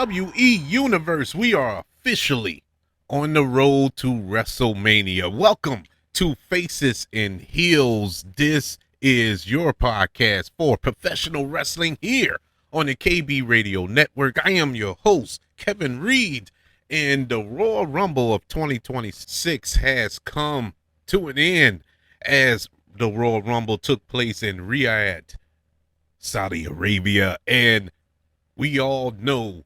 WWE Universe. We are officially on the road to WrestleMania. Welcome to Faces and Heels. This is your podcast for professional wrestling here on the KB Radio Network. I am your host, Kevin Reed, and the Royal Rumble of 2026 has come to an end as the Royal Rumble took place in Riyadh, Saudi Arabia, and we all know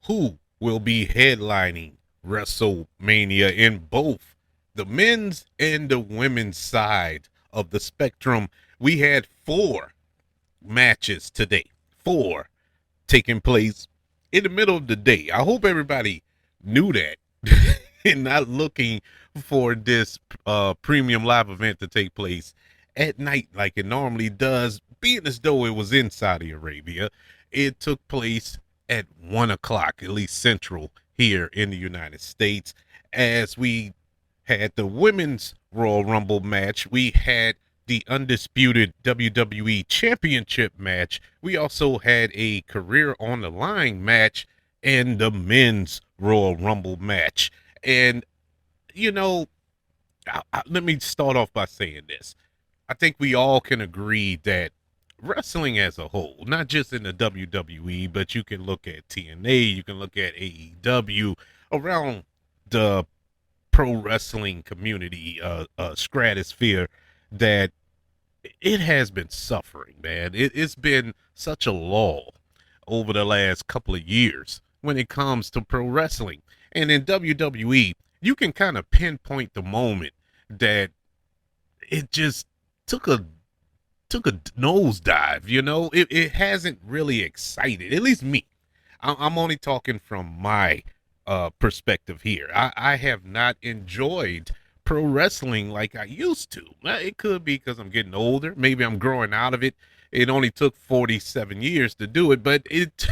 who will be headlining WrestleMania in both the men's and the women's side of the spectrum. We had 4 matches today, 4 taking place in the middle of the day. I hope everybody knew that and not looking for this premium live event to take place at night like it normally does, being as though it was in Saudi Arabia. It took place at 1 o'clock, at least central here in the United States, as we had the women's Royal Rumble match. We had the undisputed WWE Championship match. We also had a career on the line match and the men's Royal Rumble match. And, you know, let me start off by saying this. I think we all can agree that wrestling as a whole, not just in the WWE, but you can look at TNA, you can look at AEW, around the pro wrestling community stratosphere, that it has been suffering, man. It's been such a lull over the last couple of years when it comes to pro wrestling. And in WWE, you can kind of pinpoint the moment that it just took a nosedive. You know, it hasn't really excited, at least me. I'm only talking from my perspective here. I have not enjoyed pro wrestling like I used to. It could be because I'm getting older. Maybe I'm growing out of it. It only took 47 years to do it, but it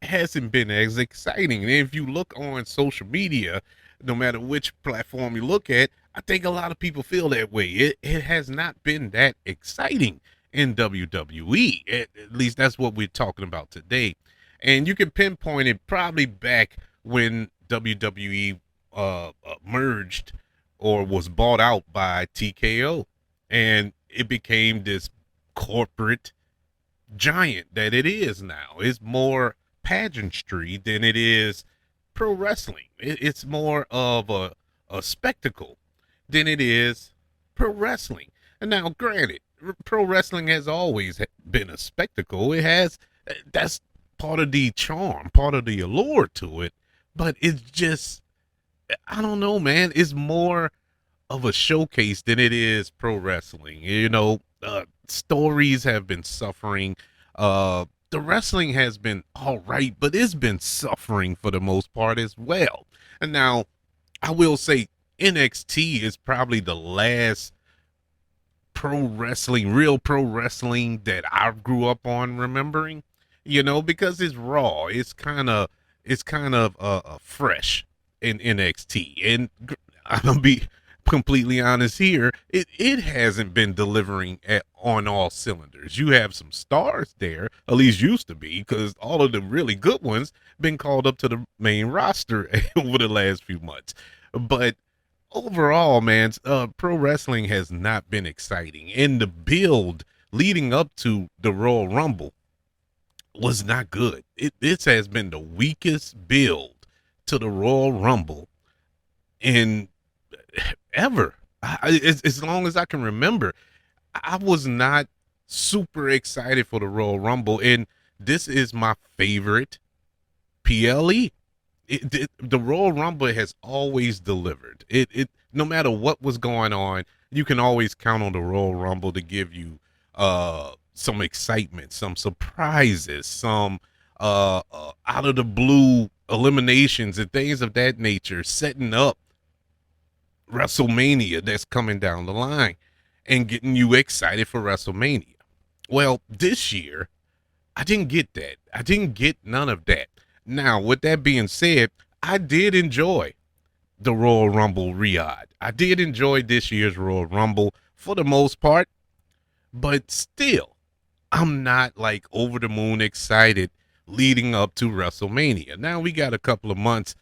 hasn't been as exciting. And if you look on social media, no matter which platform you look at, I think a lot of people feel that way. It has not been that exciting in WWE. At least that's what we're talking about today. And you can pinpoint it probably back when WWE merged or was bought out by TKO. And it became this corporate giant that it is now. It's more pageantry than it is pro wrestling. It's more of a spectacle than it is pro wrestling. And now, granted, pro wrestling has always been a spectacle. It has, that's part of the charm, part of the allure to it. But it's just, I don't know, man. It's more of a showcase than it is pro wrestling. You know, stories have been suffering. The wrestling has been all right, but it's been suffering for the most part as well. And now, I will say, NXT is probably the last real pro wrestling that I grew up on remembering, you know, because it's raw. It's kind of fresh in NXT. And I'm going to be completely honest here. It hasn't been delivering on all cylinders. You have some stars there, at least used to be, because all of the really good ones been called up to the main roster over the last few months. But overall, man, pro wrestling has not been exciting, and the build leading up to the Royal Rumble was not good. This has been the weakest build to the Royal Rumble in ever. As long as I can remember, I was not super excited for the Royal Rumble, and this is my favorite PLE. The Royal Rumble has always delivered. No matter what was going on, you can always count on the Royal Rumble to give you some excitement, some surprises, some out of the blue eliminations and things of that nature, setting up WrestleMania that's coming down the line and getting you excited for WrestleMania. Well, this year, I didn't get that. I didn't get none of that. Now, with that being said, I did enjoy the Royal Rumble Riyadh. I did enjoy this year's Royal Rumble for the most part, but still, I'm not like over the moon excited leading up to WrestleMania. Now we got a couple of months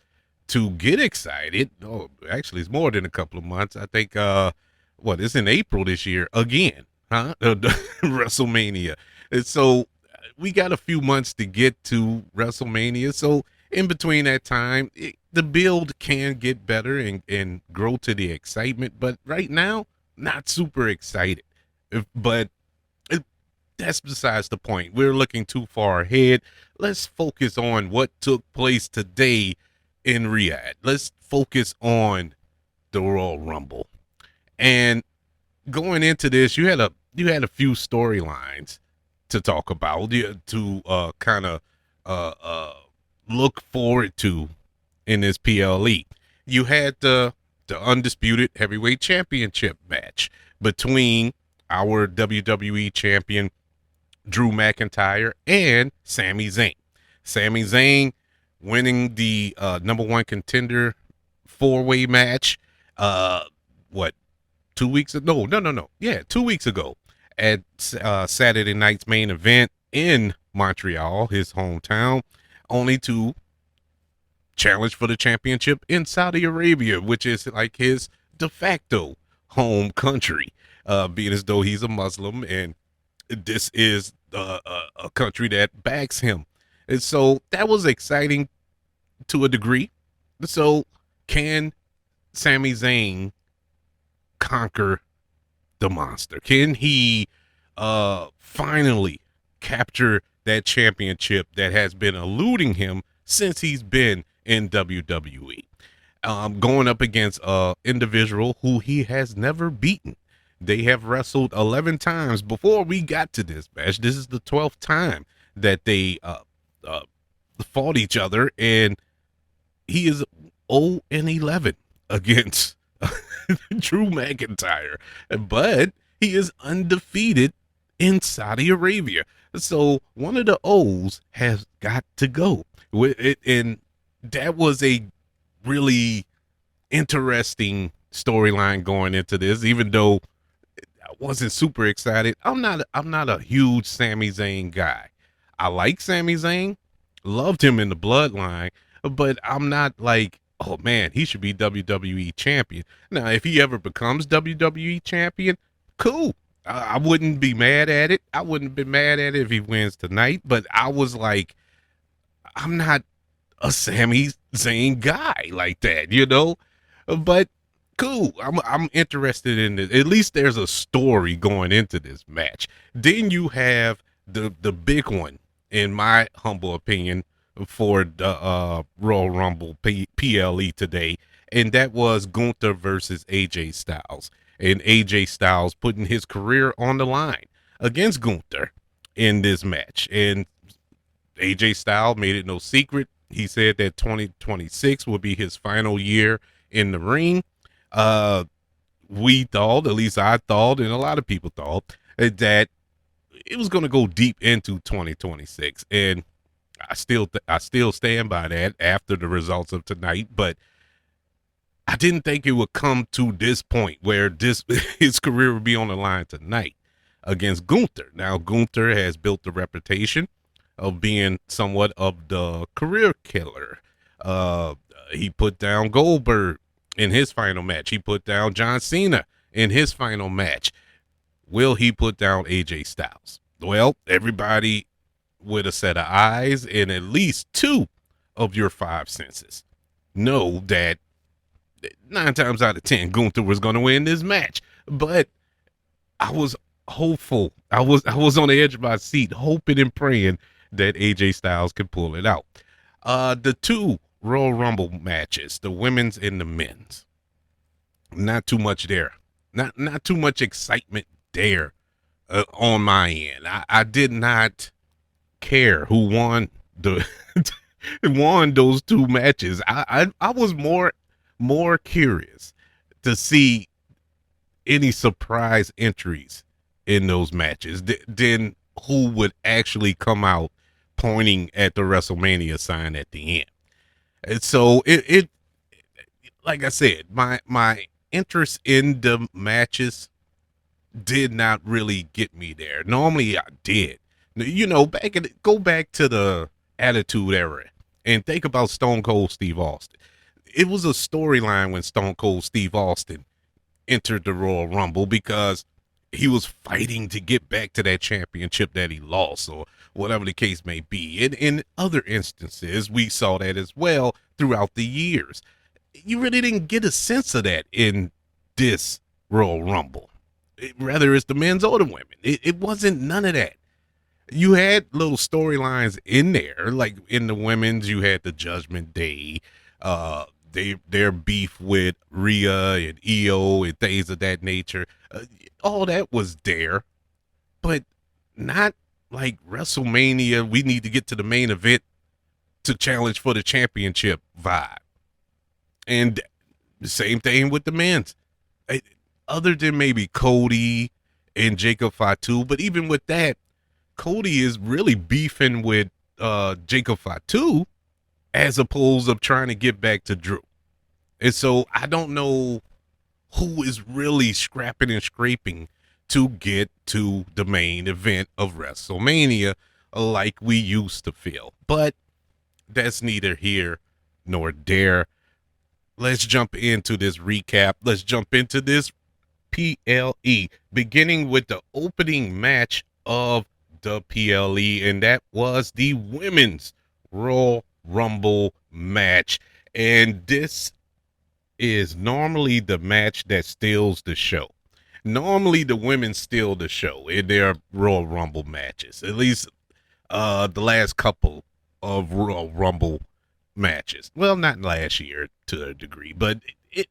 to get excited. Oh, actually, it's more than a couple of months. I think, it's in April this year again, huh? WrestleMania. And so we got a few months to get to WrestleMania. So in between that time, the build can get better and grow to the excitement. But right now, not super excited. But that's besides the point. We're looking too far ahead. Let's focus on what took place today in Riyadh. Let's focus on the Royal Rumble. And going into this, you had a few storylines to talk about, to kind of look forward to in this PLE. You had the undisputed heavyweight championship match between our WWE champion Drew McIntyre and Sami Zayn. Sami Zayn winning the number one contender four-way match. 2 weeks ago? No. Yeah, 2 weeks ago at Saturday night's main event in Montreal, his hometown, only to challenge for the championship in Saudi Arabia, which is like his de facto home country, being as though he's a Muslim, and this is a country that backs him. And so that was exciting to a degree. So can Sami Zayn conquer the monster? Can he finally capture that championship that has been eluding him since he's been in WWE? Going up against an individual who he has never beaten. They have wrestled 11 times before we got to this match. This is the 12th time that they fought each other, and he is 0-11 against Drew McIntyre, but he is undefeated in Saudi Arabia. So one of the O's has got to go with it, and that was a really interesting storyline going into this. Even though I wasn't super excited, I'm not a huge Sami Zayn guy. I like Sami Zayn, loved him in the Bloodline, but I'm not like, oh man, he should be WWE champion. Now, if he ever becomes WWE champion, cool. I wouldn't be mad at it. I wouldn't have been mad at it if he wins tonight, but I was like, I'm not a Sami Zayn guy like that, but cool. I'm interested in it. At least there's a story going into this match. Then you have the big one, in my humble opinion, for the Royal Rumble PLE today, and that was Gunther versus AJ Styles. And AJ Styles putting his career on the line against Gunther in this match. And AJ Styles made it no secret. He said that 2026 will be his final year in the ring. We thought, at least I thought, and a lot of people thought, that it was going to go deep into 2026. And I still stand by that after the results of tonight, but I didn't think it would come to this point where his career would be on the line tonight against Gunther. Now, Gunther has built the reputation of being somewhat of the career killer. He put down Goldberg in his final match. He put down John Cena in his final match. Will he put down AJ Styles? Well, everybody with a set of eyes and at least two of your five senses know that 9 times out of 10 Gunther was going to win this match. But I was hopeful. I was on the edge of my seat, hoping and praying that AJ Styles could pull it out. The two Royal Rumble matches, the women's and the men's, not too much there. Not too much excitement there on my end. I did not care who won won those two matches. I was more curious to see any surprise entries in those matches than who would actually come out pointing at the WrestleMania sign at the end. And so it like I said, my interest in the matches did not really get me there. Normally I did. Go back to the Attitude Era. And think about Stone Cold Steve Austin. It was a storyline when Stone Cold Steve Austin entered the Royal Rumble because he was fighting to get back to that championship that he lost, or whatever the case may be. And in other instances, we saw that as well throughout the years. You really didn't get a sense of that in this Royal Rumble. Whether it's the men's or the women, it wasn't none of that. You had little storylines in there, like in the women's, you had the Judgment Day, their beef with Rhea and Io and things of that nature. All that was there, but not like WrestleMania. We need to get to the main event to challenge for the championship vibe. And the same thing with the men's. Other than maybe Cody and Jacob Fatu, but even with that, Cody is really beefing with Jacob Fatu as opposed to trying to get back to Drew. And so I don't know who is really scrapping and scraping to get to the main event of WrestleMania like we used to feel. But that's neither here nor there. Let's jump into this recap. Let's jump into this PLE, beginning with the opening match of the PLE, and that was the Women's Royal Rumble match. And this is normally the match that steals the show. Normally the women steal the show in their Royal Rumble matches, at least the last couple of Royal Rumble matches. Well, not last year to a degree, but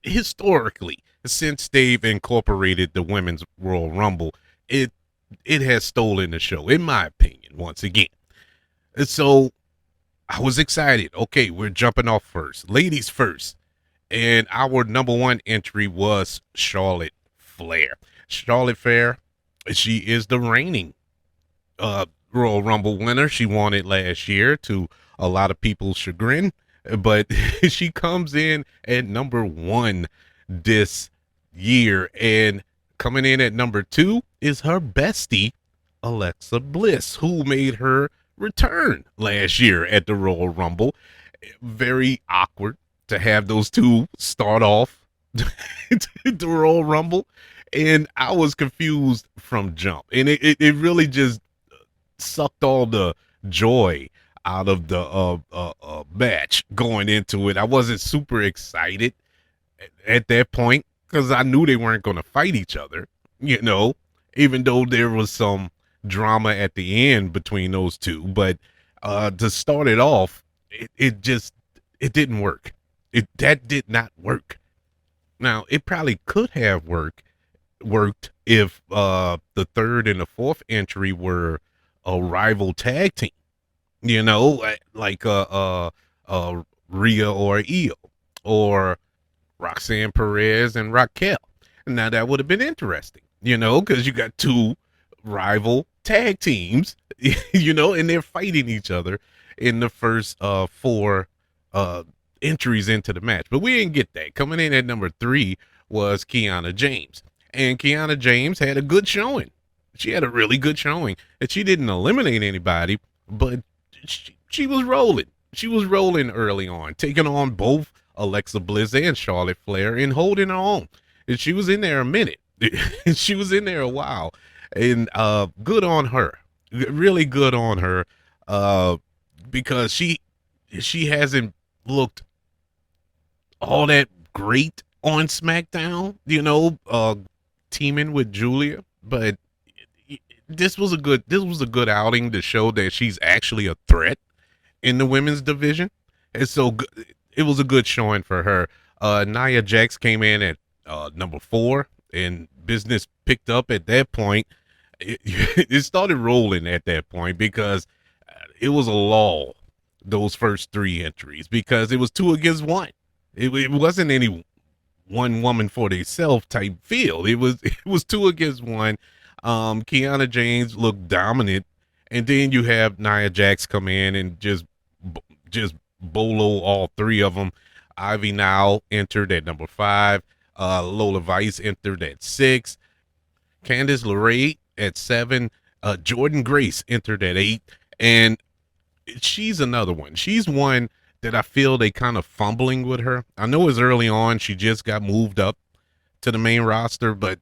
historically, since they've incorporated the Women's Royal Rumble, it has stolen the show, in my opinion, once again. And so I was excited. Okay, we're jumping off first. Ladies first. And our number one entry was Charlotte Flair. Charlotte Flair, she is the reigning Royal Rumble winner. She won it last year to a lot of people's chagrin, but she comes in at number one this year, and coming in at number two is her bestie, Alexa Bliss, who made her return last year at the Royal Rumble. Very awkward to have those two start off the Royal Rumble, and I was confused from jump, and it really just sucked all the joy out of the match going into it. I wasn't super excited at that point because I knew they weren't going to fight each other, even though there was some drama at the end between those two. But to start it off, it didn't work. That did not work. Now, it probably could have worked if the third and the fourth entry were a rival tag team, like Rhea or Io, or Roxanne Perez and Raquel. Now that would have been interesting, because you got two rival tag teams, and they're fighting each other in the first four entries into the match. But we didn't get that. Coming in at number three was Kiana James. And Kiana James had a good showing. She had a really good showing. And she didn't eliminate anybody, but she was rolling. She was rolling early on, taking on both Alexa Bliss and Charlotte Flair and holding her own. And she was in there a minute. She was in there a while. And good on her. Really good on her. Because she hasn't looked all that great on SmackDown, teaming with Julia, but this was a good outing to show that she's actually a threat in the women's division. And so it was a good showing for her. Nia Jax came in at number 4, and business picked up at that point. It started rolling at that point because it was a lull, those first 3 entries, because it was 2 against 1. It wasn't any one woman for themselves type feel. It was 2 against 1. Kiana James looked dominant, and then you have Nia Jax come in and just bolo all 3 of them. Ivy Now entered at number 5. Lola Vice entered at 6. Candice LeRae at 7. Jordan Grace entered at 8. And she's another one. She's one that I feel they kind of fumbling with her. I know it's early on. She just got moved up to the main roster, but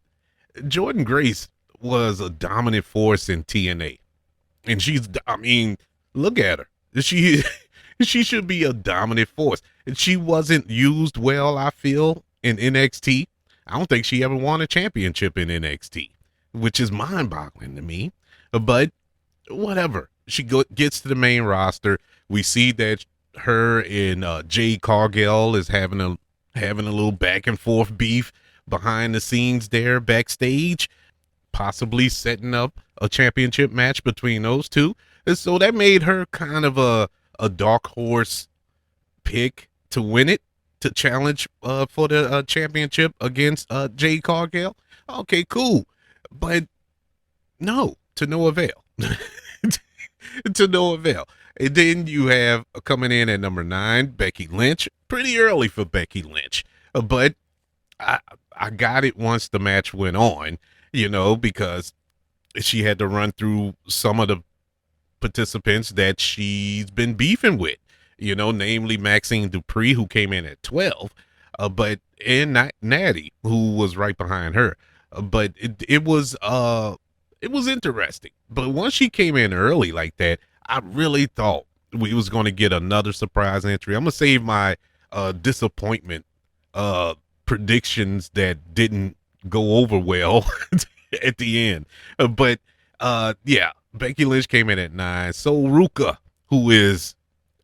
Jordan Grace was a dominant force in TNA. And I mean, look at her. She she should be a dominant force. And she wasn't used well, I feel, in NXT. I don't think she ever won a championship in NXT, which is mind-boggling to me. But whatever. She gets to the main roster. We see that her and Jade Cargill is having a little back and forth beef behind the scenes there backstage, possibly setting up a championship match between those two. And so that made her kind of a dark horse pick to win it, to challenge for the championship against Jade Cargill. Okay, cool. But no, to no avail. To no avail. And then you have coming in at number 9, Becky Lynch. Pretty early for Becky Lynch. But I got it once the match went on, because she had to run through some of the participants that she's been beefing with, namely Maxine Dupree, who came in at 12, and Natty, who was right behind her. But it was interesting. But once she came in early like that, I really thought we was going to get another surprise entry. I'm going to save my disappointment predictions that didn't go over well at the end. But yeah, Becky Lynch came in at 9. So Ruka, who is,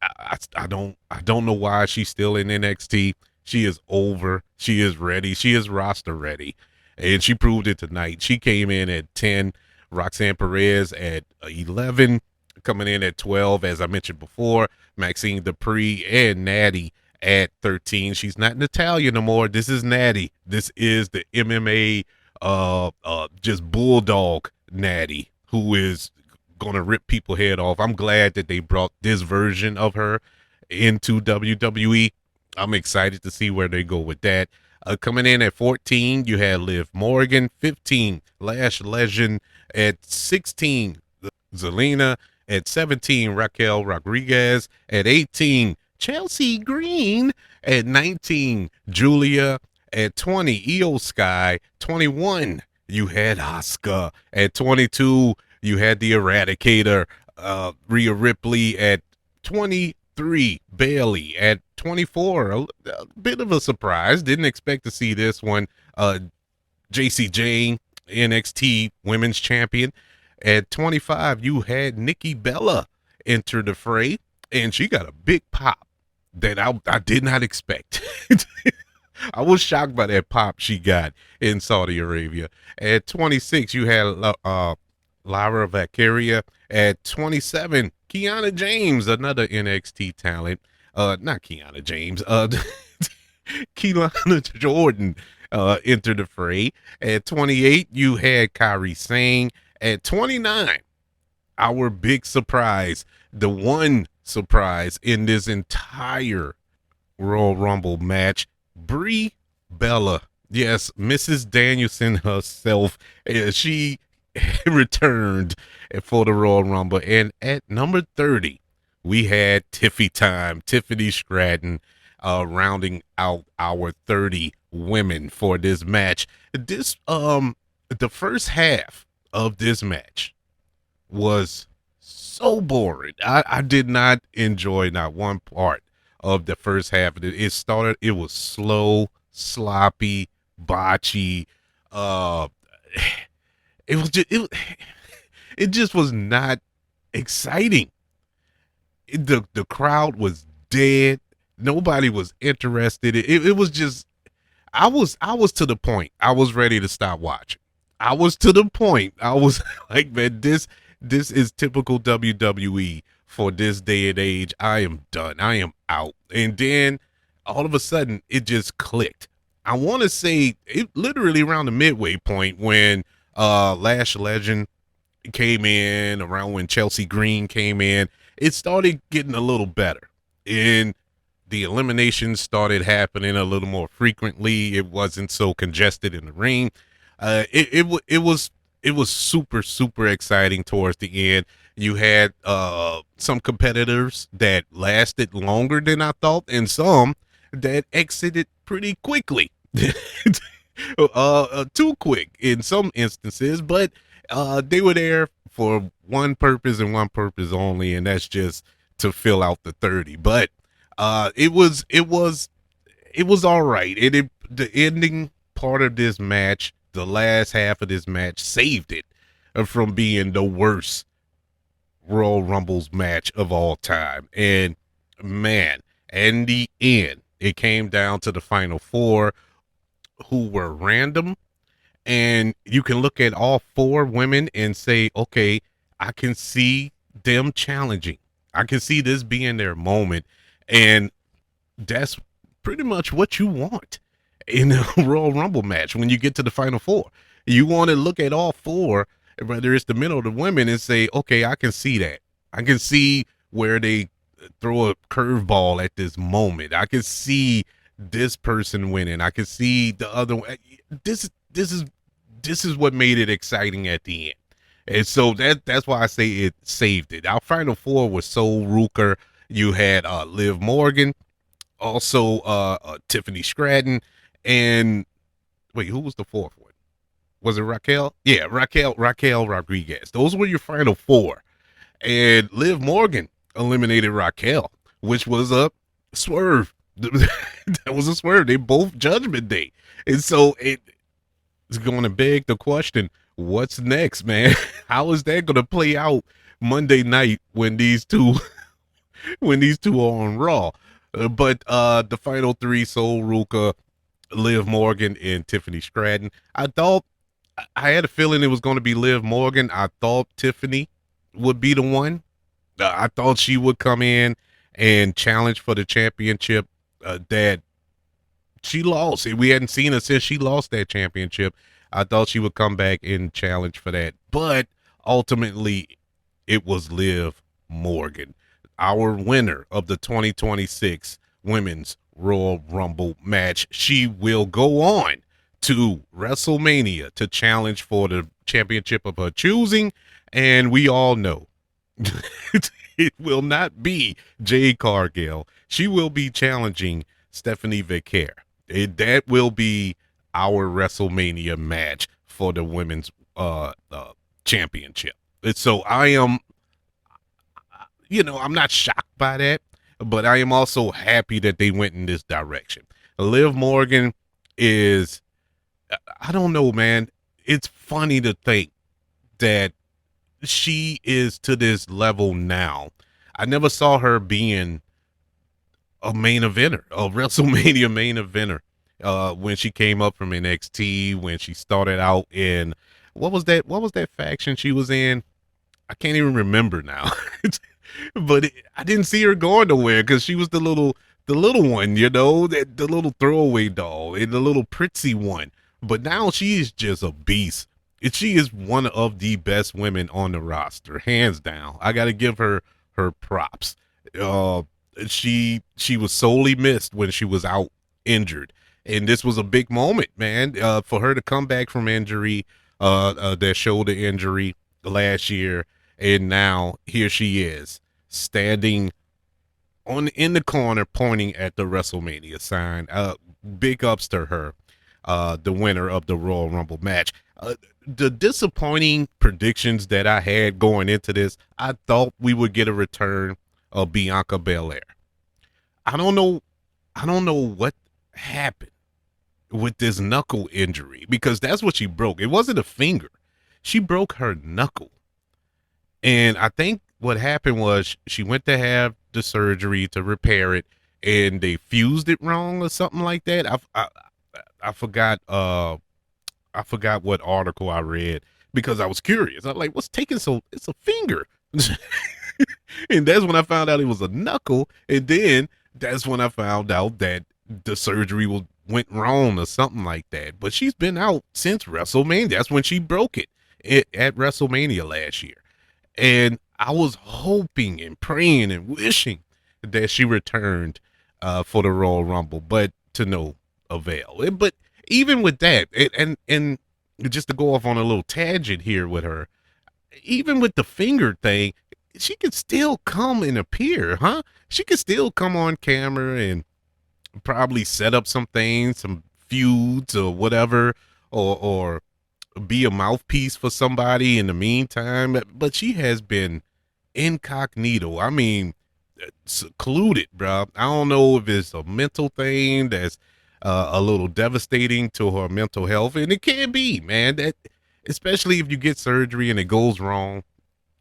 I don't know why she's still in NXT. She is over. She is ready. She is roster ready. And she proved it tonight. She came in at 10. Roxanne Perez at 11. Coming in at 12, as I mentioned before, Maxine Dupree and Natty at 13. She's not Natalia no more. This is Natty. This is the MMA just bulldog Natty, who is gonna rip people head off. I'm glad that they brought this version of her into WWE. I'm excited to see where they go with that. Coming in at 14, you had Liv Morgan. 15, Lash Legend. At 16, Zelina. At 17, Raquel Rodriguez. At 18, Chelsea Green. At 19, Julia. At 20, Io Sky. 21, you had Asuka. At 22, you had the Eradicator, Rhea Ripley. At 23, Bailey. At 24, a bit of a surprise. Didn't expect to see this one. JC Jane, NXT Women's Champion. At 25, you had Nikki Bella enter the fray, and she got a big pop that I did not expect. I was shocked by that pop she got in Saudi Arabia. At 26, you had Lyra Valkyria. At 27, Kiana James, another NXT talent. Not Kiana James. Keelan Jordan entered the fray. At 28, you had Kairi Sane. At 29, our big surprise, the one surprise in this entire Royal Rumble match, Brie Bella. Yes, Mrs. Danielson herself. She returned for the Royal Rumble. And at number 30, we had Tiffy time, Tiffany Stratton, rounding out our 30 women for this match. This the first half of this match was so boring. I did not enjoy not one part of the first half. It was slow, sloppy, botchy. It just was not exciting. The crowd was dead. Nobody was interested. It was just, I was to the point. I was ready to stop watching. I was to the point. I was like, man, this is typical WWE for this day and age. I am done. I am out. And then all of a sudden it just clicked. I want to say it literally around the midway point when Lash Legend came in, around when Chelsea Green came in, it started getting a little better. And the eliminations started happening a little more frequently. It wasn't so congested in the ring. It it was super, super exciting towards the end. You had some competitors that lasted longer than I thought, and some that exited pretty quickly. Too quick in some instances, but they were there for one purpose and one purpose only, and that's just to fill out the 30. But it was all right. The ending part of this match, the last half of this match, saved it from being the worst Royal Rumbles match of all time. And man, in the end, it came down to the final four, who were random. And you can look at all four women and say, okay, I can see them challenging. I can see this being their moment. And that's pretty much what you want in a Royal Rumble match when you get to the final four. You want to look at all four, whether it's the men or the women, and say, okay, I can see that. I can see where they throw a curveball at this moment. I can see this person winning. I can see the other one. This is what made it exciting at the end. And so that's why I say it saved it. Our final four was Sol Ruker. You had Liv Morgan, also Tiffany Stratton, and wait, who was the fourth one? Was it Raquel? Yeah, Raquel Rodriguez. Those were your final four. And Liv Morgan eliminated Raquel, which was a swerve. That was a swerve. They both Judgment Day. And so it's going to beg the question, what's next, man? How is that going to play out Monday night when these two are on Raw? But the final three, Sol Ruka, Liv Morgan, and Tiffany Stratton. I had a feeling it was going to be Liv Morgan. I thought Tiffany would be the one. I thought she would come in and challenge for the championship that she lost. We hadn't seen her since she lost that championship. I thought she would come back and challenge for that. But ultimately, it was Liv Morgan, our winner of the 2026 Women's Royal Rumble match. She will go on to WrestleMania to challenge for the championship of her choosing. And we all know it will not be Jade Cargill. She will be challenging Stephanie Vicaire. That will be our WrestleMania match for the women's championship. And so I am, I'm not shocked by that, but I am also happy that they went in this direction. Liv Morgan is, I don't know, man. It's funny to think that she is to this level now. I never saw her being a main eventer, a WrestleMania main eventer, when she came up from NXT, when she started out in, what was that faction she was in? I can't even remember now. But I didn't see her going nowhere because she was the little one, the little throwaway doll and the little prissy one. But now she is just a beast. She is one of the best women on the roster, hands down. I got to give her props. She was sorely missed when she was out injured, and this was a big moment, man, for her to come back from injury, that shoulder injury last year, and now here she is standing in the corner pointing at the WrestleMania sign. Big ups to her, the winner of the Royal Rumble match. The disappointing predictions that I had going into this, I thought we would get a return of Bianca Belair. I don't know what happened with this knuckle injury, because that's what she broke. It wasn't a finger. She broke her knuckle. And I think what happened was she went to have the surgery to repair it, and they fused it wrong or something like that. I forgot what article I read because I was curious. I'm like, what's taking so? It's a finger. And that's when I found out it was a knuckle. And then that's when I found out that the surgery went wrong or something like that. But she's been out since WrestleMania. That's when she broke it at WrestleMania last year. And I was hoping and praying and wishing that she returned for the Royal Rumble, but to no avail. But even with that, and just to go off on a little tangent here with her, even with the finger thing, she could still come and appear, huh? She could still come on camera and probably set up some things, some feuds or whatever, or be a mouthpiece for somebody in the meantime. But she has been incognito. I mean, secluded, bro. I don't know if it's a mental thing that's a little devastating to her mental health, and it can be, man. That especially if you get surgery and it goes wrong,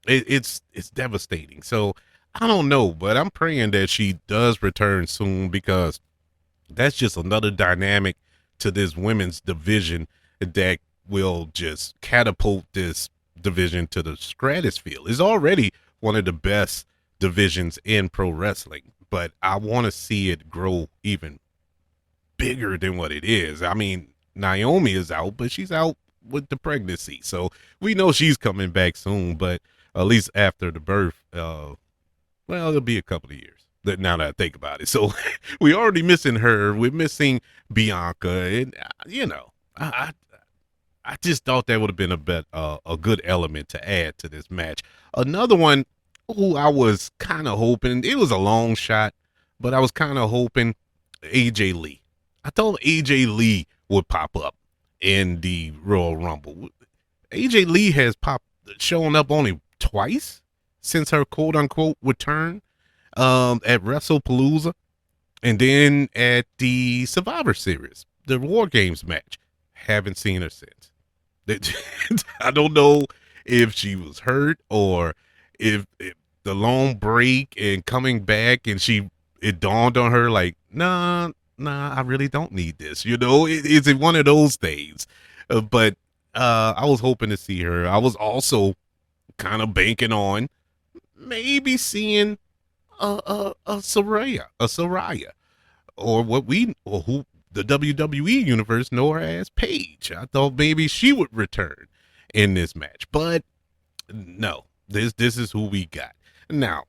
it's devastating. So I don't know, but I'm praying that she does return soon because that's just another dynamic to this women's division that will just catapult this division to the stratosphere. It's already one of the best divisions in pro wrestling, but I want to see it grow even bigger than what it is. I mean, Naomi is out, but she's out with the pregnancy. So we know she's coming back soon, but at least after the birth, well, it'll be a couple of years. Now that I think about it, so we already missing her. We're missing Bianca, and I just thought that would have been a good element to add to this match. Another one who I was kind of hoping, it was a long shot, but I was kind of hoping AJ Lee. I thought AJ Lee would pop up in the Royal Rumble. AJ Lee has shown up only twice since her quote unquote return at WrestlePalooza and then at the Survivor Series, the War Games match. Haven't seen her since. I don't know if she was hurt or if the long break and coming back and it dawned on her like, nah, I really don't need this. Is it one of those things? But I was hoping to see her. I was also kind of banking on maybe seeing a Saraya, or who the WWE universe know her as Paige. I thought maybe she would return in this match, but no. This is who we got. Now,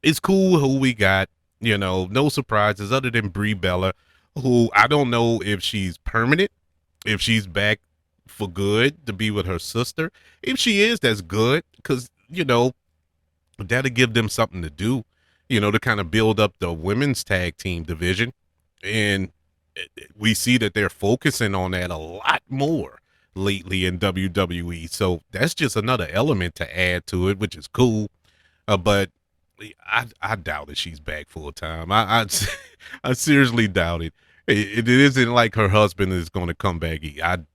it's cool who we got. No surprises other than Brie Bella, who I don't know if she's permanent, if she's back for good to be with her sister. If she is, that's good because that'll give them something to do, to kind of build up the women's tag team division. And we see that they're focusing on that a lot more lately in WWE. So that's just another element to add to it, which is cool. But I doubt that she's back full time. I seriously doubt it. It isn't like her husband is going to come back.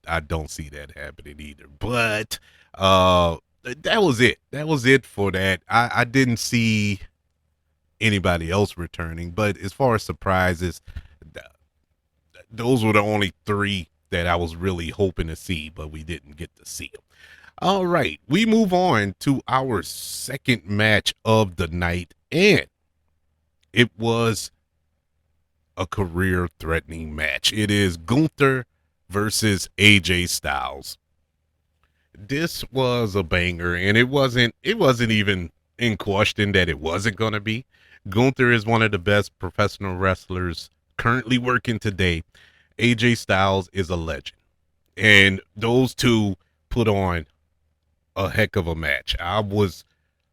I don't see that happening either. But that was it. That was it for that. I didn't see anybody else returning. But as far as surprises, those were the only three that I was really hoping to see, but we didn't get to see them. All right, we move on to our second match of the night, and it was a career-threatening match. It is Gunther versus AJ Styles. This was a banger, and it wasn't even in question that it wasn't going to be. Gunther is one of the best professional wrestlers currently working today. AJ Styles is a legend, and those two put on a heck of a match. I was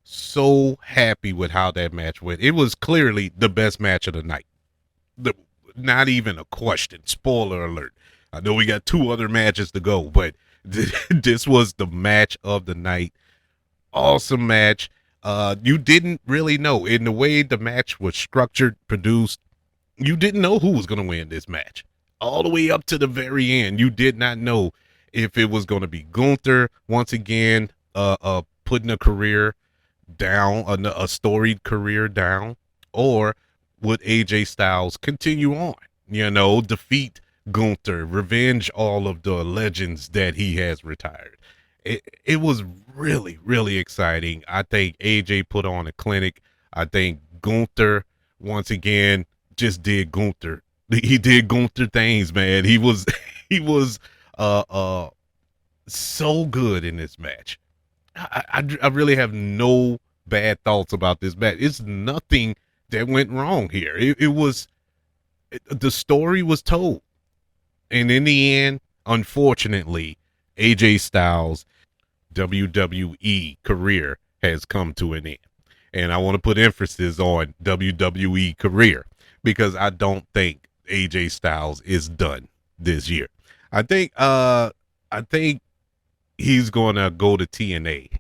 so happy with how that match went. It was clearly the best match of the night. Not even a question. Spoiler alert. I know we got two other matches to go, but this was the match of the night. Awesome match. You didn't really know, in the way the match was structured, produced, you didn't know who was going to win this match. All the way up to the very end, you did not know if it was going to be Gunther once again, putting a career down, a storied career down, or would AJ Styles continue on? Defeat Gunther, revenge all of the legends that he has retired. It was really, really exciting. I think AJ put on a clinic. I think Gunther once again just did Gunther. He did Gunther things, man. He was so good in this match. I really have no bad thoughts about this match. It's nothing that went wrong here. The story was told, and in the end, unfortunately, AJ Styles' WWE career has come to an end. And I want to put emphasis on WWE career because I don't think AJ Styles is done this year. I think he's gonna go to TNA.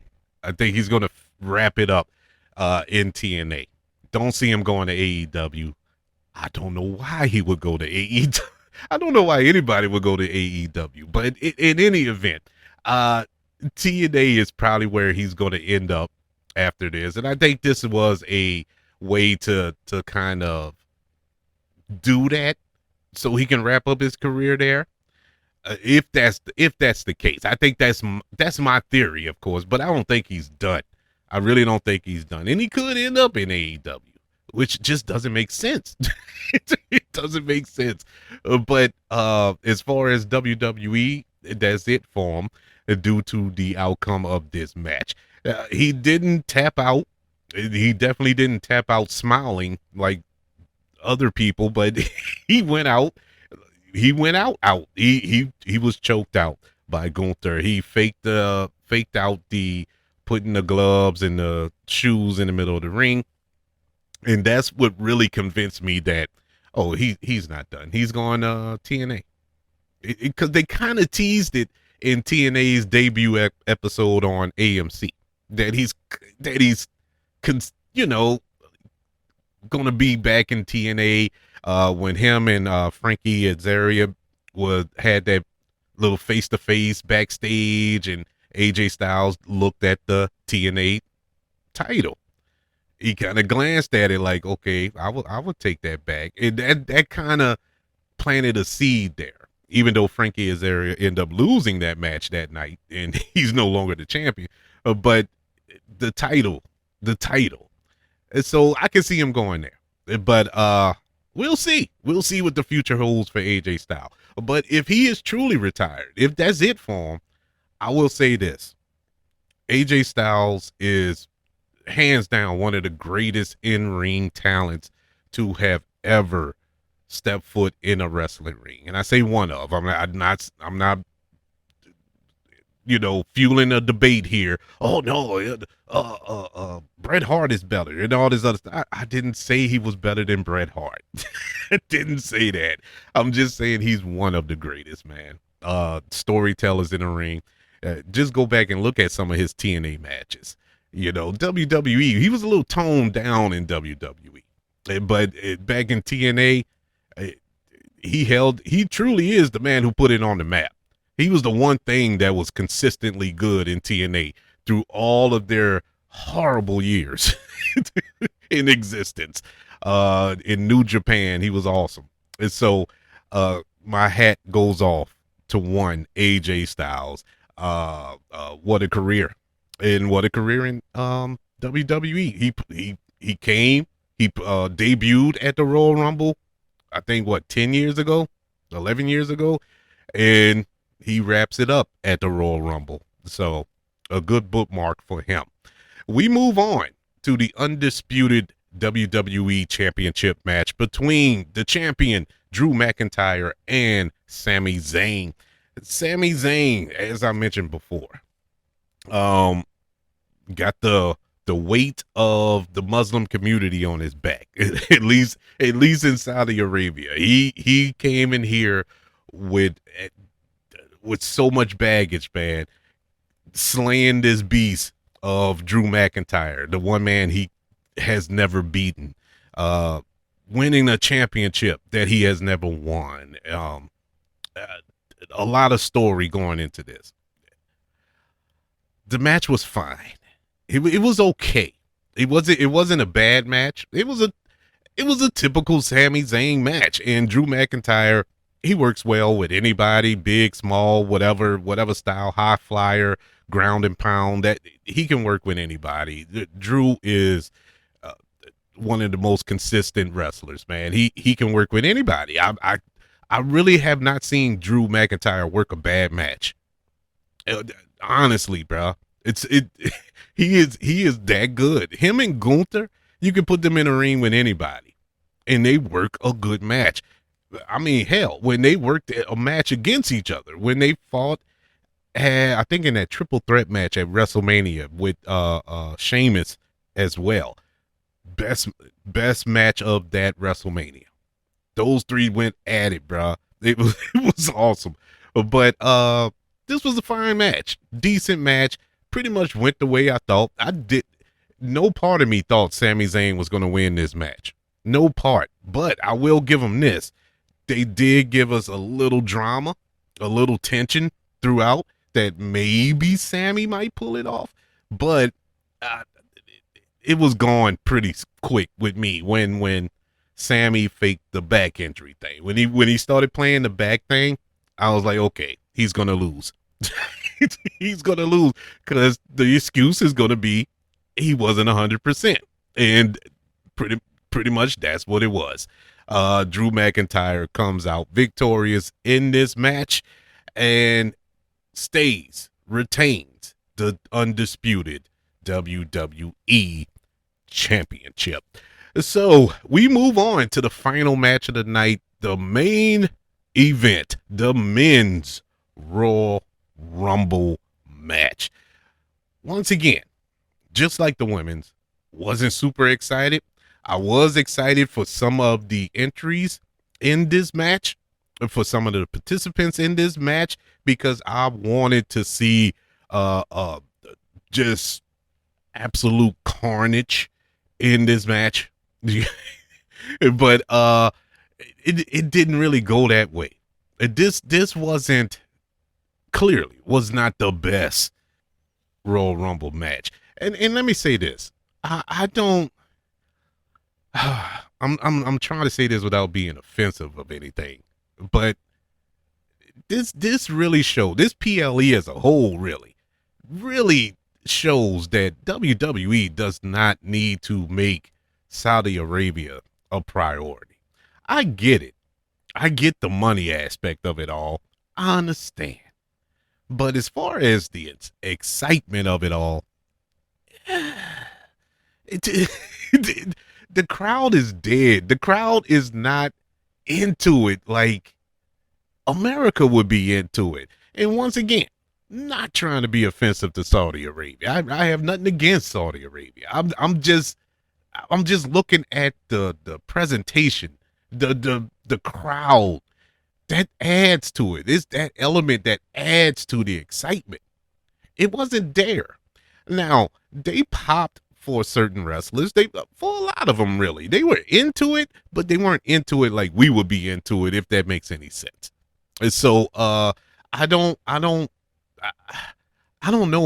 I think he's gonna wrap it up in TNA. Don't see him going to AEW. I don't know why he would go to AEW. I don't know why anybody would go to AEW, but in any event, TNA is probably where he's going to end up after this. And I think this was a way to kind of do that so he can wrap up his career there. If that's the case, I think that's my theory, of course, but I don't think he's done. I really don't think he's done, and he could end up in AEW, which just doesn't make sense. It doesn't make sense. But as far as WWE, that's it for him due to the outcome of this match. He didn't tap out. He definitely didn't tap out smiling like other people, but he went out. He went out. He was choked out by Gunther. He faked out the putting the gloves and the shoes in the middle of the ring. And that's what really convinced me that, oh, he's not done. He's going TNA. Because they kind of teased it in TNA's debut episode on AMC that he's going to be back in TNA when him and Frankie Azaria had that little face-to-face backstage, and AJ Styles looked at the TNA title. He kind of glanced at it like, okay, I would take that back. And that kind of planted a seed there, even though Frankie Azaria ended up losing that match that night and he's no longer the champion. But the title. And so I can see him going there. But we'll see. We'll see what the future holds for AJ Styles. But if he is truly retired, if that's it for him, I will say this. AJ Styles is hands down one of the greatest in-ring talents to have ever stepped foot in a wrestling ring. And I say one of. I'm not fueling a debate here. Oh no, Bret Hart is better and all this other stuff. I didn't say he was better than Bret Hart. I didn't say that. I'm just saying he's one of the greatest, man. Storytellers in the ring. Just go back and look at some of his TNA matches. WWE, he was a little toned down in WWE, but back in TNA, he truly is the man who put it on the map. He was the one thing that was consistently good in TNA through all of their horrible years in existence. In New Japan, he was awesome. And so my hat goes off to one AJ Styles. What a career. And what a career in WWE. He came, he debuted at the Royal Rumble, I think 10 years ago, 11 years ago, and he wraps it up at the Royal Rumble. So a good bookmark for him. We move on to the undisputed WWE Championship match between the champion Drew McIntyre and Sami Zayn. Sami Zayn, as I mentioned before, got the weight of the Muslim community on his back, at least in Saudi Arabia. He came in here with so much baggage, man, slaying this beast of Drew McIntyre, the one man he has never beaten, winning a championship that he has never won. A lot of story going into this. The match was fine. It was okay. It wasn't a bad match. It was a typical Sami Zayn match. And Drew McIntyre, he works well with anybody, big, small, whatever style, high flyer, ground and pound. That he can work with anybody. Drew is one of the most consistent wrestlers, man. He can work with anybody. I really have not seen Drew McIntyre work a bad match. Honestly, bro. He is that good. Him and Gunther, you can put them in a ring with anybody and they work a good match. I mean, hell, when they worked a match against each other, when they fought I think in that triple threat match at WrestleMania with Sheamus as well. Best match of that WrestleMania. Those three went at it, bro. It was awesome. But this was a fine match. Decent match. Pretty much went the way I thought. No part of me thought Sami Zayn was going to win this match. No part. But I will give them this. They did give us a little drama, a little tension throughout that maybe Sami might pull it off. But it was gone pretty quick with me when Sami faked the back injury thing. When he started playing the back thing, I was like, okay, he's going to lose. He's going to lose because the excuse is going to be he wasn't 100%. And pretty much that's what it was. Drew McIntyre comes out victorious in this match and retains the undisputed WWE Championship. So we move on to the final match of the night, the main event, the men's Royal Rumble match. Once again, just like the women's, wasn't super excited. I was excited for some of the entries in this match, for some of the participants in this match, because I wanted to see just absolute carnage in this match. But it didn't really go that way. This was not the best Royal Rumble match. And let me say this. I don't I'm trying to say this without being offensive of anything, but this really showed, this PLE as a whole really shows that WWE does not need to make Saudi Arabia a priority. I get it. I get the money aspect of it all. I understand. But as far as the excitement of it all, the crowd is dead. The crowd is not into it like America would be into it. And once again, not trying to be offensive to Saudi Arabia. I have nothing against Saudi Arabia. I'm just looking at the presentation, the crowd that adds to it. It's that element that adds to the excitement. It wasn't there. Now, they popped for certain wrestlers. For a lot of them, really. They were into it, but they weren't into it like we would be into it, if that makes any sense. And so I don't know,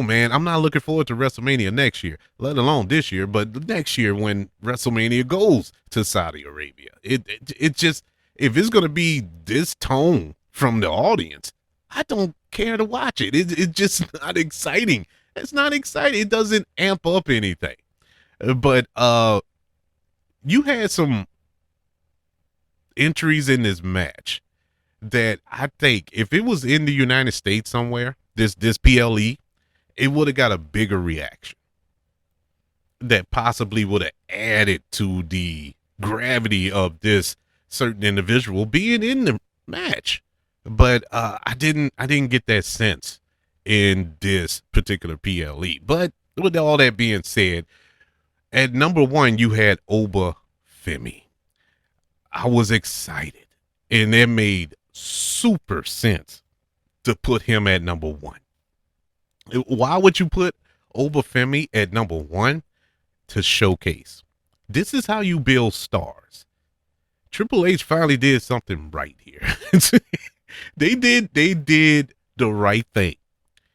man. I'm not looking forward to WrestleMania next year, let alone this year, but next year when WrestleMania goes to Saudi Arabia. It just, if it's going to be this tone from the audience, I don't care to watch it. It's just not exciting. It's not exciting. It doesn't amp up anything. But you had some entries in this match that I think if it was in the United States somewhere, this PLE, it would have got a bigger reaction. That possibly would have added to the gravity of this certain individual being in the match. But I didn't get that sense in this particular PLE. But with all that being said, at number one, you had Oba Femi. I was excited, and it made super sense to put him at number one. Why would you put Oba Femi at number one? To showcase. This is how you build stars. Triple H finally did something right here. They did the right thing.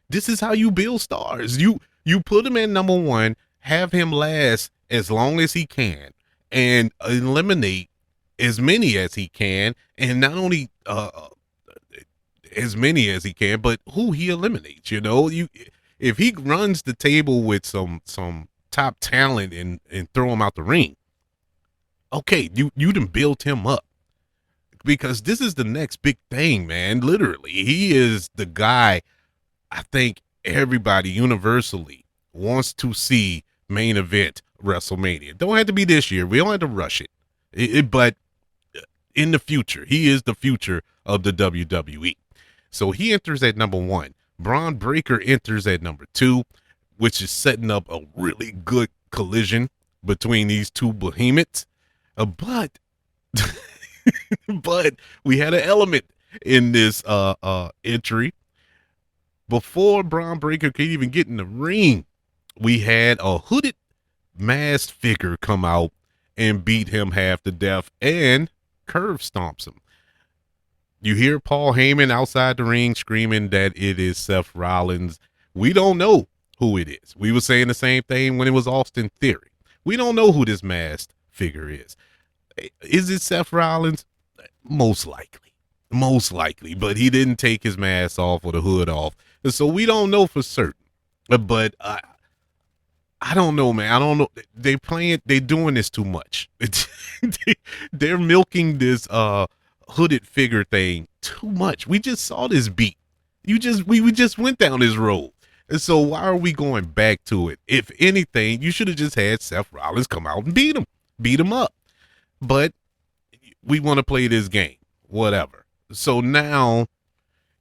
This is how you build stars. You put him at number one, have him last as long as he can, and eliminate as many as he can, and not only as many as he can, but who he eliminates. You know, if he runs the table with some top talent and throw him out the ring, okay, you done built him up, because this is the next big thing, man. Literally, he is the guy I think everybody universally wants to see main event WrestleMania. Don't have to be this year. We don't have to rush it. But in the future, he is the future of the WWE. So he enters at number one. Braun Breaker enters at number 2, which is setting up a really good collision between these two behemoths. But but we had an element in this entry. Before Braun Breaker could even get in the ring, we had a hooded masked figure come out and beat him half to death and curve stomps him. You hear Paul Heyman outside the ring screaming that it is Seth Rollins. We don't know who it is. We were saying the same thing when it was Austin Theory. We don't know who this masked figure is. Is it Seth Rollins? Most likely, but he didn't take his mask off or the hood off, so we don't know for certain. But I don't know, man. I don't know. They doing this too much. They're milking this hooded figure thing too much. We just saw this beat. We just went down this road. And so why are we going back to it? If anything, you should have just had Seth Rollins come out and beat him up. But we want to play this game, whatever. So now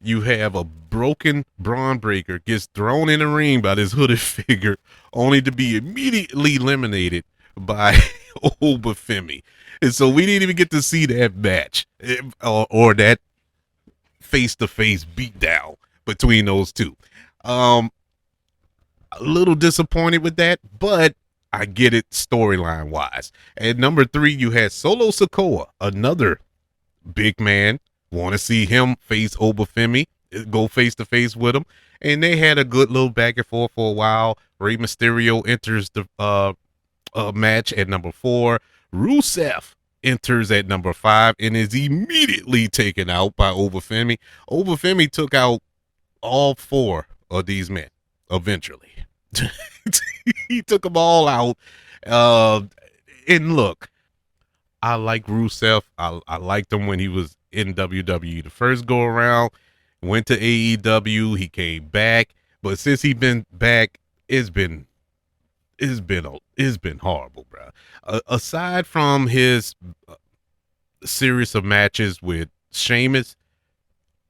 you have a broken Braun Breaker gets thrown in the ring by this hooded figure, only to be immediately eliminated by Obafemi. And so we didn't even get to see that match or that face-to-face beatdown between those two. A little disappointed with that, but I get it storyline wise. At number 3, you had Solo Sikoa, another big man. Want to see him face Obafemi, go face to face with him. And they had a good little back and forth for a while. Rey Mysterio enters the match at number 4. Rusev enters at number 5 and is immediately taken out by Obafemi. Obafemi took out all 4 of these men eventually. He took them all out. And look, I like Rusev. I liked him when he was in WWE the first go around. Went to AEW. He came back, but since he's been back, it's been horrible, bro. Aside from his series of matches with Sheamus,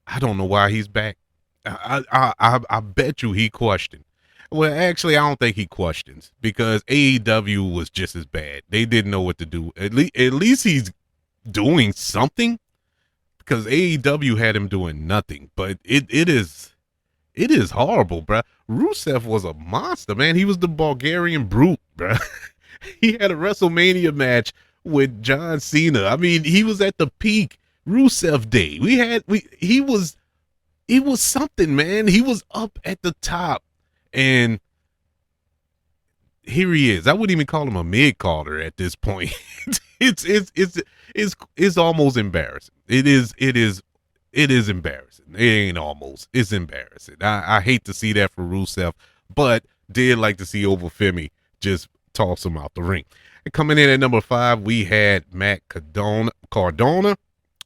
I don't know why he's back. I bet you he questioned. Well, actually, I don't think he questions because AEW was just as bad. They didn't know what to do. At least he's doing something, because AEW had him doing nothing. But it is horrible, bro. Rusev was a monster, man. He was the Bulgarian Brute, bro. He had a WrestleMania match with John Cena. I mean, he was at the peak Rusev day. He was something, man. He was up at the top. And here he is. I wouldn't even call him a mid-carder at this point. It's almost embarrassing. It is embarrassing. It ain't almost. It's embarrassing. I hate to see that for Rusev, but did like to see Obafemi just toss him out the ring. And coming in at number 5, we had Matt Cardona,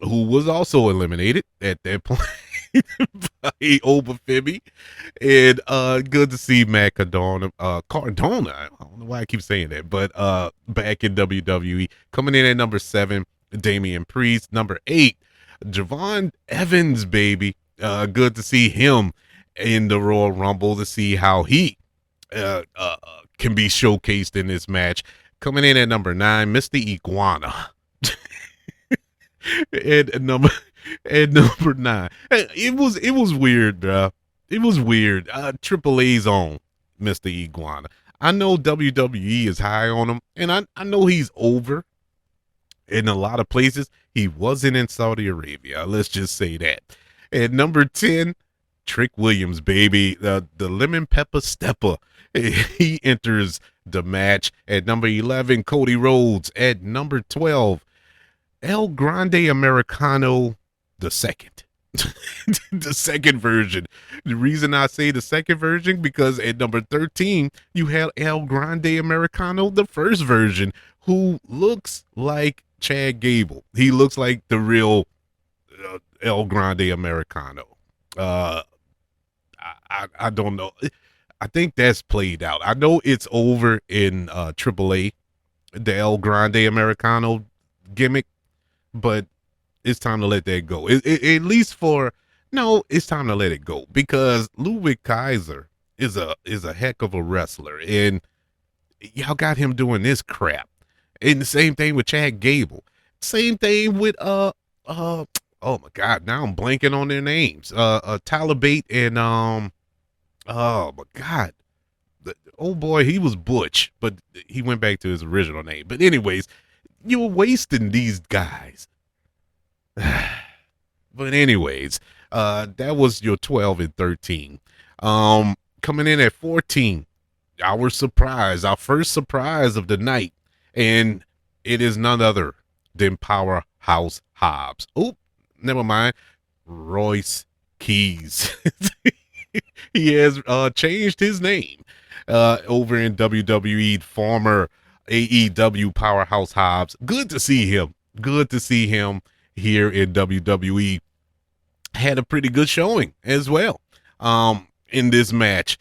who was also eliminated at that point by Obafemi. And good to see Matt Cardona. I don't know why I keep saying that, but back in WWE. Coming in at number 7, Damian Priest. Number 8, Javon Evans, baby. Good to see him in the Royal Rumble, to see how he can be showcased in this match. Coming in at number 9, Mr. Iguana. and number 9. It was weird, bro. It was weird. Triple A's on Mr. Iguana. I know WWE is high on him, and I know he's over in a lot of places. He wasn't in Saudi Arabia. Let's just say that. At number 10, Trick Williams, baby. The lemon pepper stepper. He enters the match. At number 11, Cody Rhodes. At number 12, El Grande Americano the second. The second version. The reason I say the second version, because at number 13, you have El Grande Americano, the first version, who looks like Chad Gable. He looks like the real El Grande Americano. I don't know. I think that's played out. I know it's over in AAA, the El Grande Americano gimmick, but it's time to let that go. At least for No, it's time to let it go because Ludwig Kaiser is a heck of a wrestler, and y'all got him doing this crap. And the same thing with Chad Gable. Same thing with uh oh my god, now I'm blanking on their names. Tyler Bate and oh my god. Oh boy, he was Butch, but he went back to his original name. But anyways, you were wasting these guys. But anyways, that was your 12 and 13. Coming in at 14, our first surprise of the night, and it is none other than Powerhouse Hobbs. Oh, never mind, Royce Keys. He has changed his name over in WWE, former AEW Powerhouse Hobbs. Good to see him. Good to see him here in WWE. Had a pretty good showing as well in this match.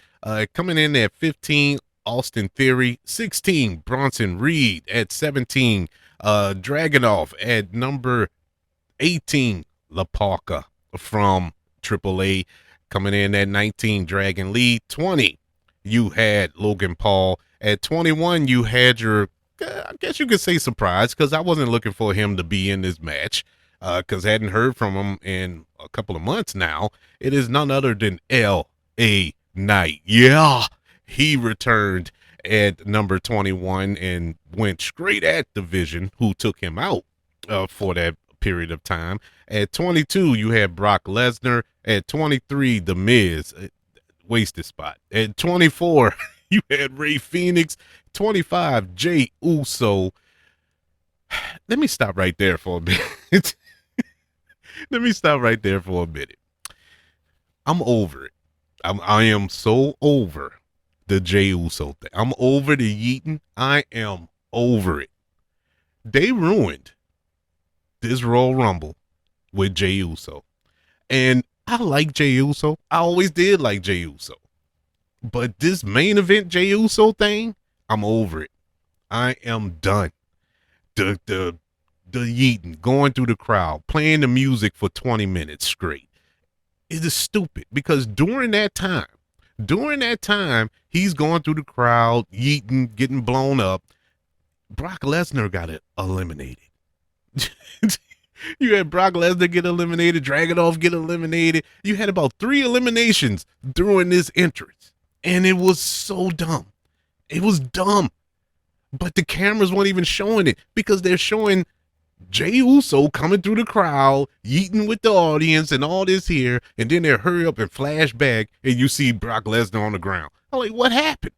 Coming in at 15, Austin Theory. 16, Bronson Reed. At 17, Dragunov. At number 18, La Parka from AAA. Coming in at 19, Dragon Lee. 20, you had Logan Paul. At 21, you had your, I guess you could say, surprise, because I wasn't looking for him to be in this match, because I hadn't heard from him in a couple of months now. It is none other than L.A. Knight. Yeah, he returned at number 21 and went straight at the Vision, who took him out for that period of time. At 22, you had Brock Lesnar. At 23, The Miz, wasted spot. At 24, you had Rey Fenix. 25, Jey Uso. Let me stop right there for a minute. Let me stop right there for a minute. I'm over it. I am so over the Jey Uso thing. I'm over the yeeting. I am over it. They ruined this Royal Rumble with Jey Uso. And I like Jey Uso. I always did like Jey Uso. But this main event Jey Uso thing, I'm over it. I am done. The yeeting, going through the crowd, playing the music for 20 minutes straight. It is stupid because during that time, he's going through the crowd, yeeting, getting blown up. Brock Lesnar got eliminated. You had Brock Lesnar get eliminated, Dragunov get eliminated. You had about 3 eliminations during this entrance. And it was so dumb. It was dumb. But the cameras weren't even showing it because they're showing Jey Uso coming through the crowd, yeeting with the audience and all this here. And then they hurry up and flash back and you see Brock Lesnar on the ground. I'm like, what happened?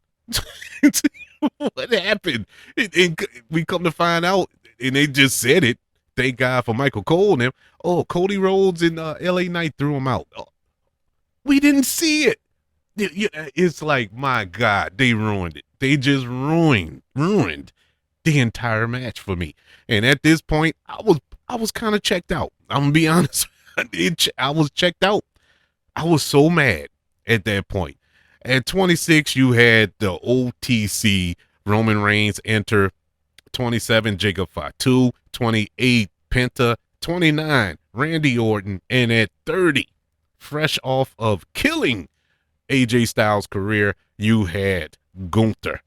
What happened? And we come to find out, and they just said it. Thank God for Michael Cole and them. Oh, Cody Rhodes and LA Knight threw him out. Oh, we didn't see it. It's like, my God, they ruined it. They just ruined the entire match for me. And at this point, I was kind of checked out. I'm gonna be honest. I was checked out. I was so mad at that point. At 26, you had the OTC Roman Reigns enter. 27, Jacob Fatu. 28, Penta. 29, Randy Orton. And at 30, fresh off of killing AJ Styles' career, you had Gunther.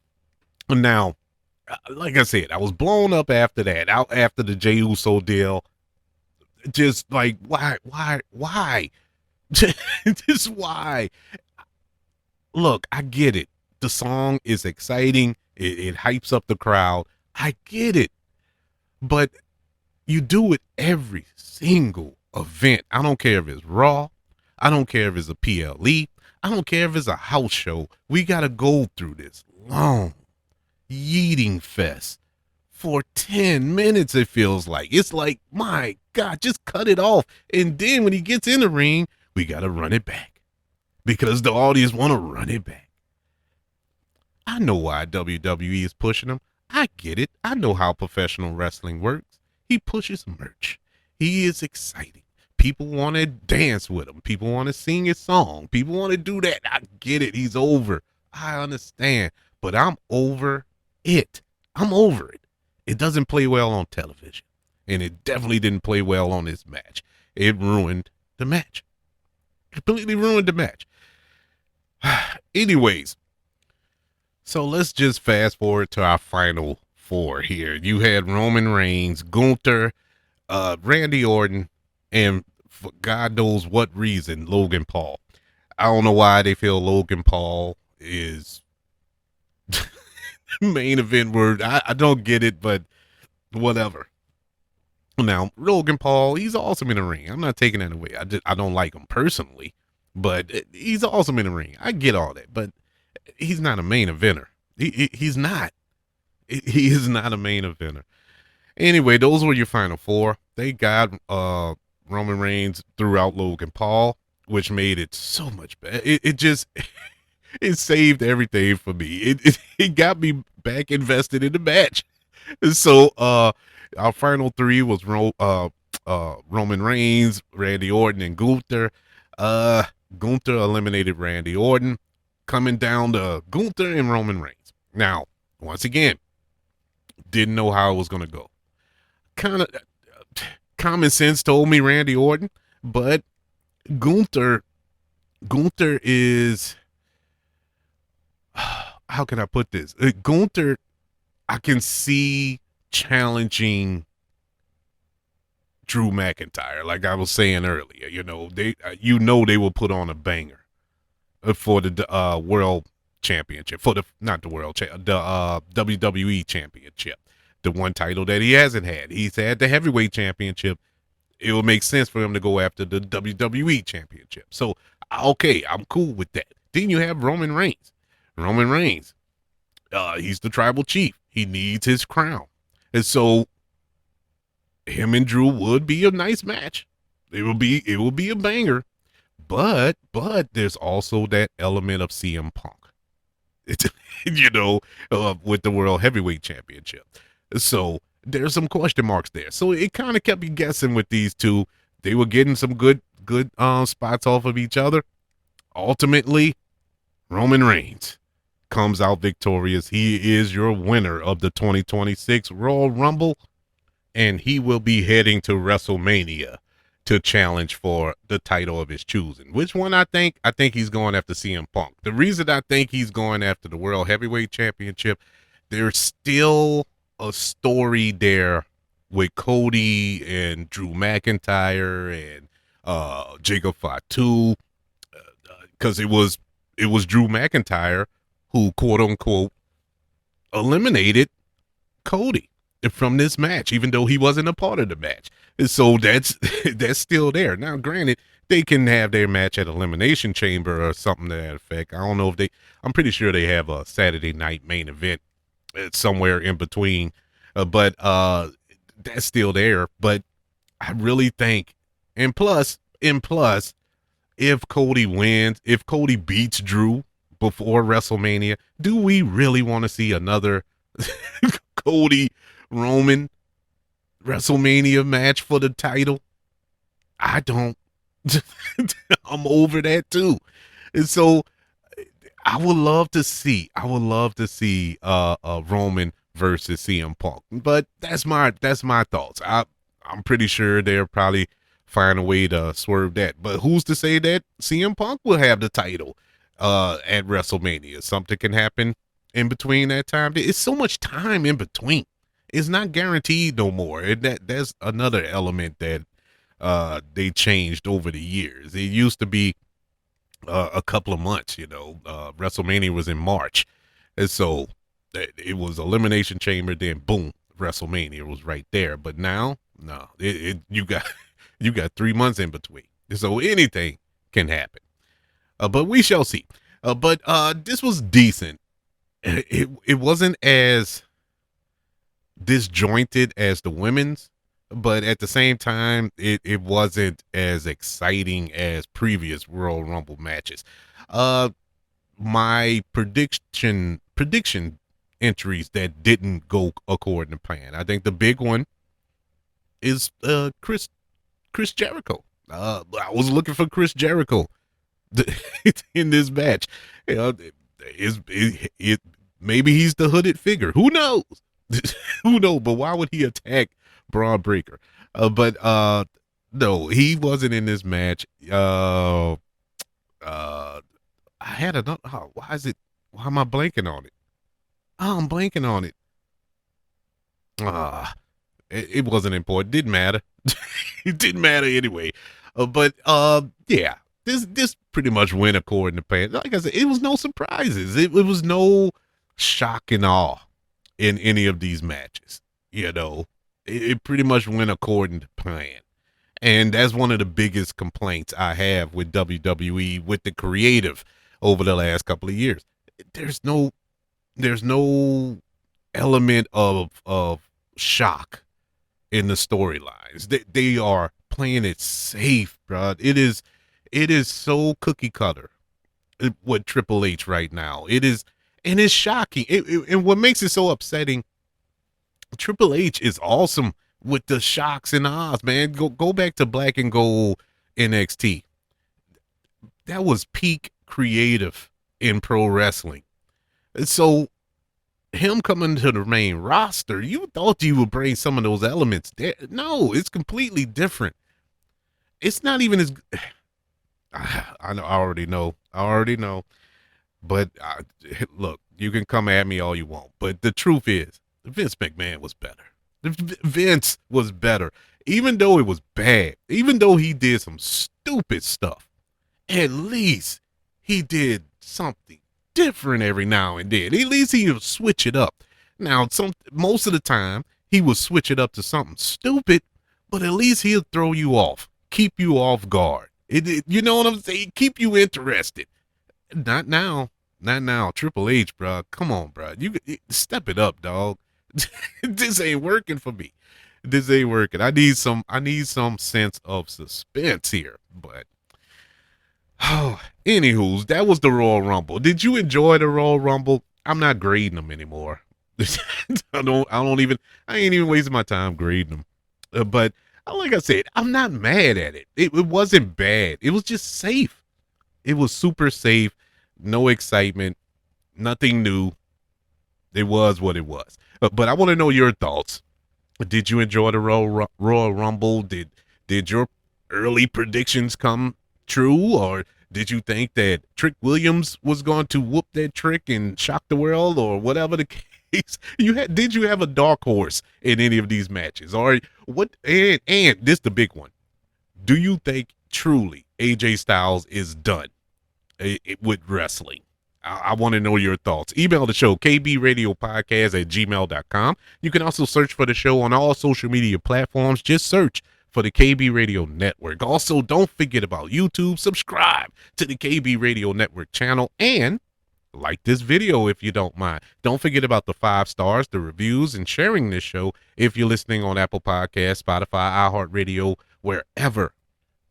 Now, like I said, I was blown up after that, out after the Jey Uso deal. Just like, why? Just why? Look, I get it. The song is exciting. It hypes up the crowd. I get it. But you do it every single event. I don't care if it's Raw. I don't care if it's a PLE. I don't care if it's a house show. We got to go through this long yeeting fest for 10 minutes, it feels like. It's like, my God, just cut it off. And then when he gets in the ring, we got to run it back because the audience want to run it back. I know why WWE is pushing him. I get it. I know how professional wrestling works. He pushes merch. He is exciting. People want to dance with him. People want to sing his song. People want to do that. I get it. He's over. I understand. But I'm over it. I'm over it. It doesn't play well on television. And it definitely didn't play well on this match. It ruined the match. completely ruined the match. Anyways, so let's just fast forward to our final four here. You had Roman Reigns, Gunther, Randy Orton, and for God knows what reason, Logan Paul. I don't know why they feel Logan Paul is main event word. I don't get it, but whatever. Now, Logan Paul, he's awesome in the ring. I'm not taking that away. I don't like him personally, but he's awesome in the ring. I get all that, but he's not a main eventer. He's not. He is not a main eventer. Anyway, those were your final four. They got Roman Reigns threw out Logan Paul, which made it so much better. It just it saved everything for me. It got me back invested in the match. So our final three was Roman Reigns, Randy Orton, and Gunther. Gunther eliminated Randy Orton, coming down to Gunther and Roman Reigns. Now, once again, didn't know how it was gonna go. Kind of common sense told me Randy Orton, but Gunther is, how can I put this? Gunther, I can see challenging Drew McIntyre, like I was saying earlier. They will put on a banger for the world championship, for the not the world the WWE championship, the one title that he hasn't had. He's had the heavyweight championship. It will make sense for him to go after the WWE championship. So okay, I'm cool with that. Then you have Roman Reigns. Roman Reigns, he's the tribal chief. He needs his crown, and so him and Drew would be a nice match. It will be a banger, but there's also that element of CM Punk. It's, with the World Heavyweight Championship. So there's some question marks there. So it kind of kept me guessing with these two. They were getting some good spots off of each other. Ultimately, Roman Reigns comes out victorious. He is your winner of the 2026 Royal Rumble, and he will be heading to WrestleMania to challenge for the title of his choosing. Which one I think? I think he's going after CM Punk. The reason I think he's going after the World Heavyweight Championship, there's still a story there with Cody and Drew McIntyre and Jacob Fatu, because it was Drew McIntyre who, quote unquote, eliminated Cody from this match, even though he wasn't a part of the match. So that's still there. Now, granted, they can have their match at Elimination Chamber or something to that effect. I don't know if I'm pretty sure they have a Saturday night main event somewhere in between, but that's still there. But I really think, and plus, if Cody wins, if Cody beats Drew before WrestleMania, do we really want to see another Cody Roman WrestleMania match for the title? I don't. I'm over that too. And so I would love to see Roman versus CM Punk. But that's my thoughts. I'm pretty sure they'll probably find a way to swerve that. But who's to say that CM Punk will have the title at WrestleMania? Something can happen in between that time. It's so much time in between. It's not guaranteed no more. That's another element that they changed over the years. It used to be a couple of months. WrestleMania was in March, and so it was Elimination Chamber. Then boom, WrestleMania was right there. But now, no, you got 3 months in between, so anything can happen. But we shall see. But this was decent. It wasn't as disjointed as the women's, but at the same time, it wasn't as exciting as previous Royal Rumble matches. My prediction entries that didn't go according to plan. I think the big one is Chris Jericho. I was looking for Chris Jericho in this match. Maybe he's the hooded figure. Who knows? Who knows? But why would he attack Braun Breaker? No, he wasn't in this match. Uh, I had another. Oh, why is it? Why am I blanking on it? Oh, I'm blanking on it. Ah, it wasn't important. Didn't matter. It didn't matter anyway. But yeah, this pretty much went according to plan. Like I said, it was no surprises. It was no shock and awe in any of these matches. You know, it pretty much went according to plan. And that's one of the biggest complaints I have with WWE, with the creative over the last couple of years. There's no there's no element of shock in the storylines. They are playing it safe, bro. It is so cookie cutter with Triple H right now. It is, and it's shocking. And what makes it so upsetting, Triple H is awesome with the shocks and odds, man. Go back to Black and Gold NXT. That was peak creative in pro wrestling. So him coming to the main roster, you thought you would bring some of those elements there. No, it's completely different. It's not even as. I know. I already know. But look, you can come at me all you want. But the truth is, Vince McMahon was better. Vince was better, even though it was bad. Even though he did some stupid stuff, at least he did something different every now and then. At least he would switch it up. Now, most of the time he would switch it up to something stupid, but at least he'll throw you off, keep you off guard. You know what I'm saying? Keep you interested. Not now. Not now. Triple H, bro. Come on, bro. You step it up, dog. This ain't working for me. This ain't working. I need some sense of suspense here. But oh, anywho's, that was the Royal Rumble. Did you enjoy the Royal Rumble? I'm not grading them anymore. I ain't even wasting my time grading them. But like I said, I'm not mad at it. It wasn't bad. It was just safe. It was super safe. No excitement. Nothing new. It was what it was. But I want to know your thoughts. Did you enjoy the Royal Rumble? Did your early predictions come true, or did you think that Trick Williams was going to whoop that trick and shock the world, or whatever the case? Did you have a dark horse in any of these matches, or what? And this the big one. Do you think truly AJ Styles is done with wrestling? I want to know your thoughts. Email the show, kbradiopodcast@gmail.com. You can also search for the show on all social media platforms. Just search for the KB Radio Network. Also, don't forget about YouTube. Subscribe to the KB Radio Network channel and like this video if you don't mind. Don't forget about the 5 stars, the reviews, and sharing this show if you're listening on Apple Podcasts, Spotify, iHeartRadio, wherever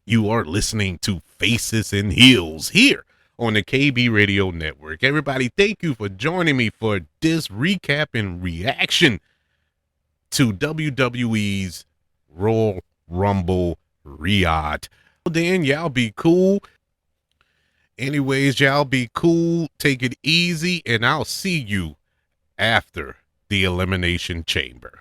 you are listening to Faces and Heels here on the KB Radio Network. Everybody, thank you for joining me for this recap and reaction to WWE's Royal Rumble Riyadh. Then y'all be cool. Anyways, y'all be cool. Take it easy, and I'll see you after the Elimination Chamber.